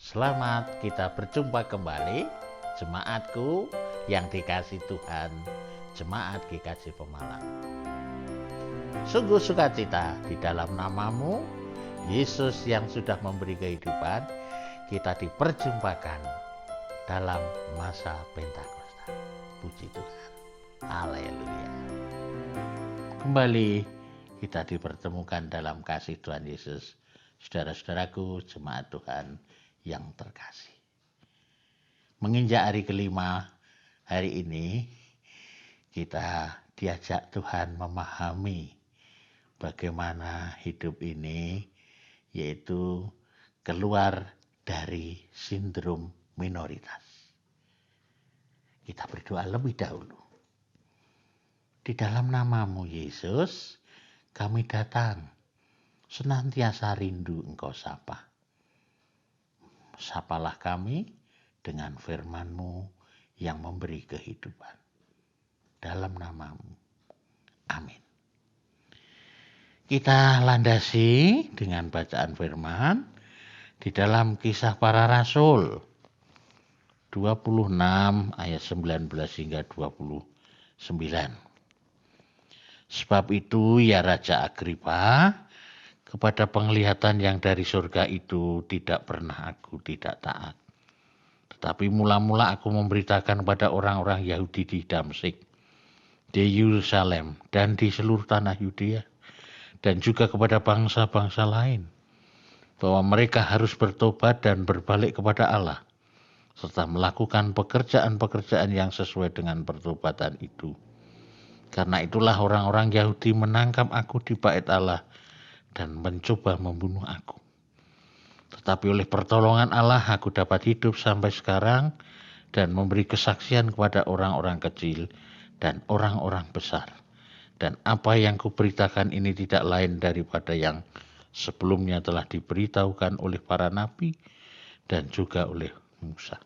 Selamat kita berjumpa kembali, jemaatku yang dikasih Tuhan, jemaat GKJ Pemalang. Sungguh sukacita di dalam namamu, Yesus yang sudah memberi kehidupan, kita diperjumpakan dalam masa Pentakosta. Puji Tuhan. Haleluya. Kembali kita dipertemukan dalam kasih Tuhan Yesus. Saudara-saudaraku, jemaat Tuhan yang terkasih. Menginjak hari kelima, hari ini kita diajak Tuhan memahami bagaimana hidup ini, yaitu keluar dari sindrom minoritas. Kita berdoa lebih dahulu. Di dalam namamu Yesus, kami datang. Senantiasa rindu Engkau sapa. Sapalah kami dengan firman-Mu yang memberi kehidupan. Dalam namamu. Amin. Kita landasi dengan bacaan firman di dalam Kisah Para Rasul 26 ayat 19 hingga 29. Sebab itu ya Raja Agripa, kepada penglihatan yang dari surga itu tidak pernah aku tidak taat. Tetapi mula-mula aku memberitakan kepada orang-orang Yahudi di Damsyik, di Yerusalem, dan di seluruh tanah Yudea, dan juga kepada bangsa-bangsa lain, bahwa mereka harus bertobat dan berbalik kepada Allah, serta melakukan pekerjaan-pekerjaan yang sesuai dengan pertobatan itu. Karena itulah orang-orang Yahudi menangkap aku di bait Allah, dan mencoba membunuh aku. Tetapi oleh pertolongan Allah aku dapat hidup sampai sekarang dan memberi kesaksian kepada orang-orang kecil dan orang-orang besar. Dan apa yang kuberitakan ini tidak lain daripada yang sebelumnya telah diberitahukan oleh para nabi dan juga oleh Musa.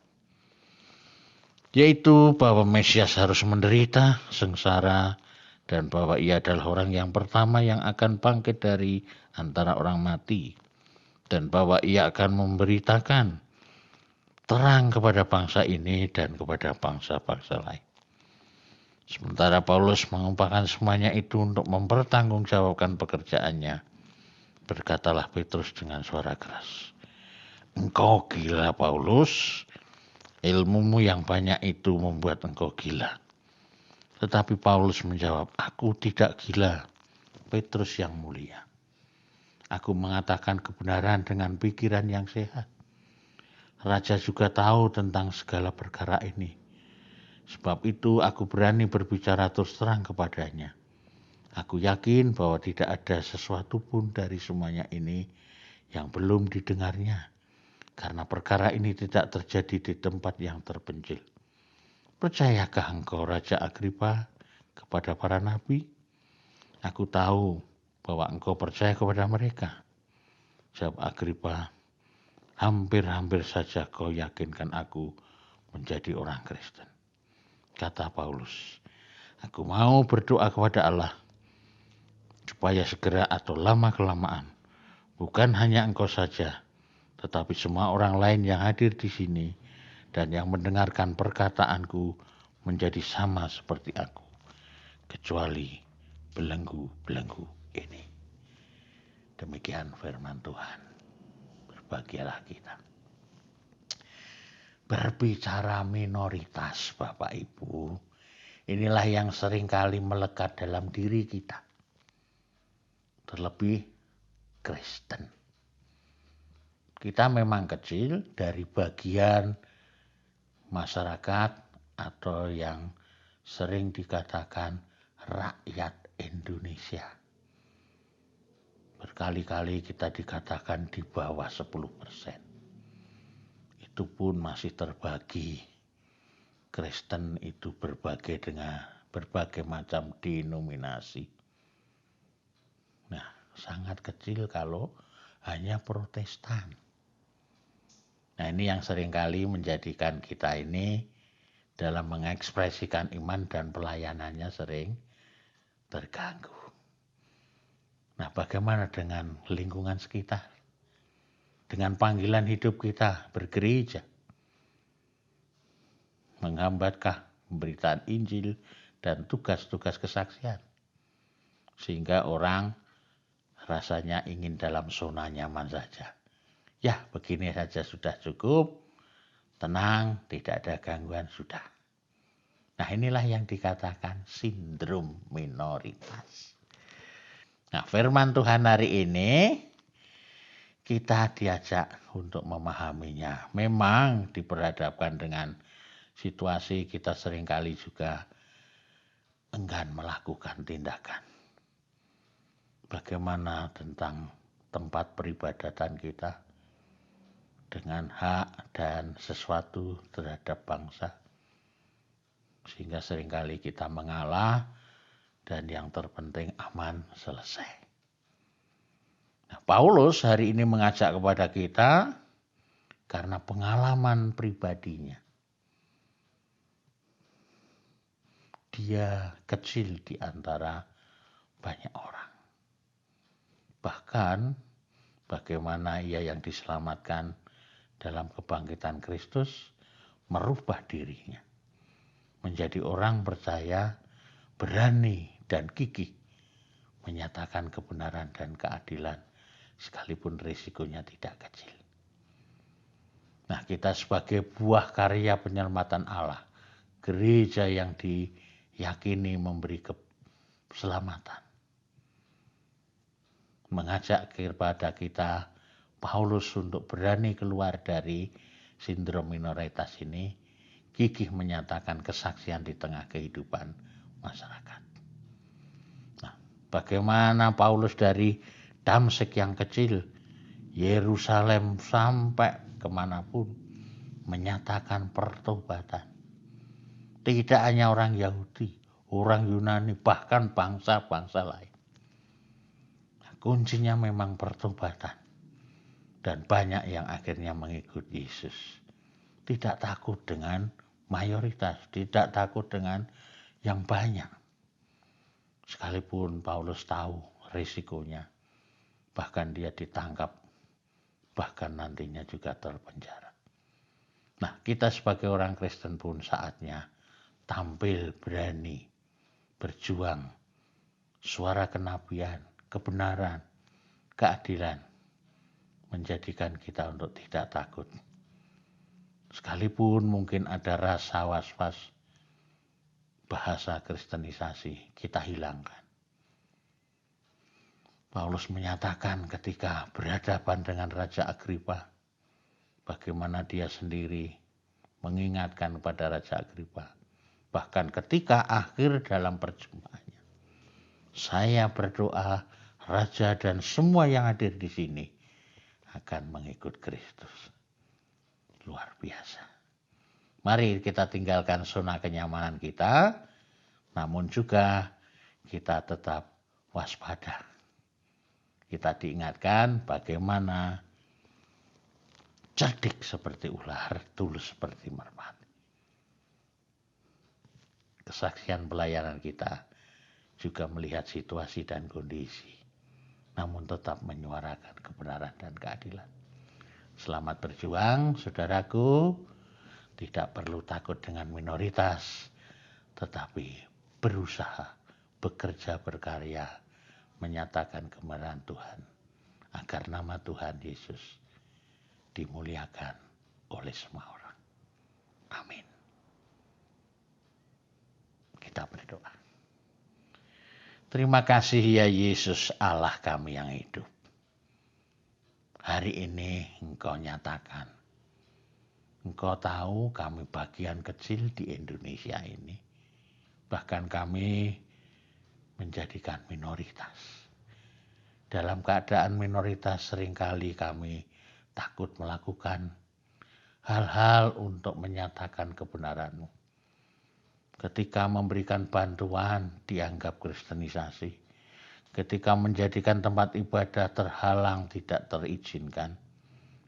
Yaitu bahwa Mesias harus menderita, sengsara, dan bahwa ia adalah orang yang pertama yang akan bangkit dari antara orang mati, dan bahwa ia akan memberitakan terang kepada bangsa ini dan kepada bangsa-bangsa lain. Sementara Paulus mengumpulkan semuanya itu untuk mempertanggungjawabkan pekerjaannya, berkatalah Petrus dengan suara keras, "Engkau gila, Paulus, ilmumu yang banyak itu membuat engkau gila." Tetapi Paulus menjawab, "Aku tidak gila, Petrus yang mulia. Aku mengatakan kebenaran dengan pikiran yang sehat. Raja juga tahu tentang segala perkara ini. Sebab itu aku berani berbicara terus terang kepadanya. Aku yakin bahwa tidak ada sesuatu pun dari semuanya ini yang belum didengarnya. Karena perkara ini tidak terjadi di tempat yang terpencil. Percayakah engkau, Raja Agripa, kepada para nabi? Aku tahu bahwa engkau percaya kepada mereka." Jawab Agripa, "Hampir-hampir saja kau yakinkan aku menjadi orang Kristen." Kata Paulus, "Aku mau berdoa kepada Allah supaya segera atau lama-kelamaan, bukan hanya engkau saja, tetapi semua orang lain yang hadir di sini dan yang mendengarkan perkataanku menjadi sama seperti aku, kecuali belenggu-belenggu ini." Demikian firman Tuhan. Berbahagialah kita. Berbicara minoritas, Bapak Ibu, inilah yang seringkali melekat dalam diri kita. Terlebih Kristen. Kita memang kecil dari bagian masyarakat atau yang sering dikatakan rakyat Indonesia. Berkali-kali kita dikatakan di bawah 10%. Itu pun masih terbagi. Kristen itu berbagai macam denominasi. Nah, sangat kecil kalau hanya Protestan. Nah, ini yang seringkali menjadikan kita ini dalam mengekspresikan iman dan pelayanannya sering terganggu. Nah, bagaimana dengan lingkungan sekitar? dengan panggilan hidup kita bergereja, menghambatkah pemberitaan Injil dan tugas-tugas kesaksian, sehingga orang rasanya ingin dalam zona nyaman saja. Ya, begini saja sudah cukup, tenang, tidak ada gangguan, sudah. Nah, inilah yang dikatakan sindrom minoritas. Nah, firman Tuhan hari ini kita diajak untuk memahaminya. Memang diperhadapkan dengan situasi kita seringkali juga enggan melakukan tindakan. Bagaimana tentang tempat peribadatan kita dengan hak dan sesuatu terhadap bangsa, sehingga seringkali kita mengalah dan yang terpenting aman selesai. Nah, Paulus hari ini mengajak kepada kita karena pengalaman pribadinya. Dia kecil di antara banyak orang. Bahkan bagaimana ia yang diselamatkan dalam kebangkitan Kristus merubah dirinya. Menjadi orang percaya, berani dan gigih menyatakan kebenaran dan keadilan sekalipun risikonya tidak kecil. Nah, kita sebagai buah karya penyelamatan Allah, gereja yang diyakini memberi keselamatan, mengajak kepada kita Paulus untuk berani keluar dari sindrom minoritas ini, gigih menyatakan kesaksian di tengah kehidupan masyarakat. Nah, bagaimana Paulus dari Damsyik yang kecil, Yerusalem sampai kemanapun menyatakan pertobatan. Tidak hanya orang Yahudi, orang Yunani, bahkan bangsa-bangsa lain. Nah, kuncinya memang pertobatan. Dan banyak yang akhirnya mengikut Yesus. Tidak takut dengan mayoritas, tidak takut dengan yang banyak. Sekalipun Paulus tahu risikonya, bahkan dia ditangkap, bahkan nantinya juga terpenjara. Nah, kita sebagai orang Kristen pun saatnya tampil berani, berjuang, suara kenabian, kebenaran, keadilan, menjadikan kita untuk tidak takut. Sekalipun mungkin ada rasa was-was, bahasa kristenisasi kita hilangkan. Paulus menyatakan ketika berhadapan dengan Raja Agripa, bagaimana dia sendiri mengingatkan kepada Raja Agripa. Bahkan ketika akhir dalam perjumpaannya, saya berdoa Raja dan semua yang hadir di sini akan mengikut Kristus. Luar biasa. Mari kita tinggalkan zona kenyamanan kita, namun juga kita tetap waspada. Kita diingatkan bagaimana cerdik seperti ular, tulus seperti merpati. Kesaksian pelayanan kita juga melihat situasi dan kondisi, namun tetap menyuarakan kebenaran dan keadilan. Selamat berjuang, saudaraku. Tidak perlu takut dengan minoritas, tetapi berusaha, bekerja, berkarya, menyatakan kebenaran Tuhan, agar nama Tuhan Yesus dimuliakan oleh semua orang. Amin. Kita berdoa. Terima kasih ya Yesus, Allah kami yang hidup. Hari ini Engkau nyatakan, Engkau tahu kami bagian kecil di Indonesia ini. Bahkan kami menjadikan minoritas. Dalam keadaan minoritas seringkali kami takut melakukan hal-hal untuk menyatakan kebenaran-Mu. Ketika memberikan bantuan dianggap kristenisasi. Ketika menjadikan tempat ibadah terhalang, tidak terizinkan.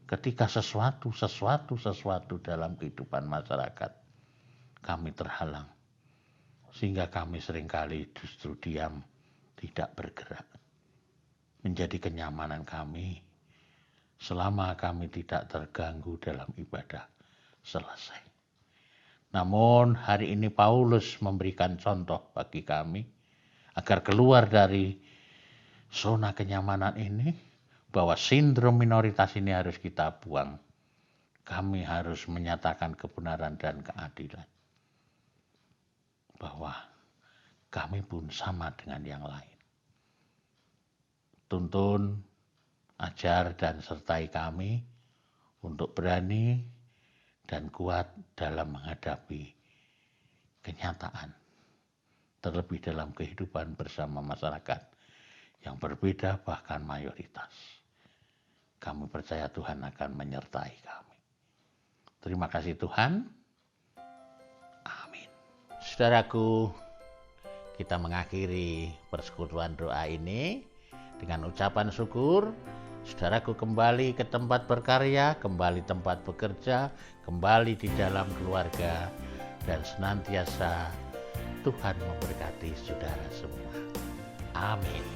Ketika sesuatu dalam kehidupan masyarakat, kami terhalang. Sehingga kami seringkali justru diam, tidak bergerak. Menjadi kenyamanan kami, selama kami tidak terganggu dalam ibadah selesai. Namun hari ini Paulus memberikan contoh bagi kami agar keluar dari zona kenyamanan ini, bahwa sindrom minoritas ini harus kita buang. Kami harus menyatakan kebenaran dan keadilan, bahwa kami pun sama dengan yang lain. Tuntun, ajar dan sertai kami untuk berani dan kuat dalam menghadapi kenyataan, terlebih dalam kehidupan bersama masyarakat yang berbeda bahkan mayoritas. Kami percaya Tuhan akan menyertai kami. Terima kasih Tuhan. Amin. Saudaraku, kita mengakhiri persekutuan doa ini dengan ucapan syukur. Saudaraku kembali ke tempat berkarya, kembali tempat bekerja, kembali di dalam keluarga, dan senantiasa Tuhan memberkati saudara semua. Amin.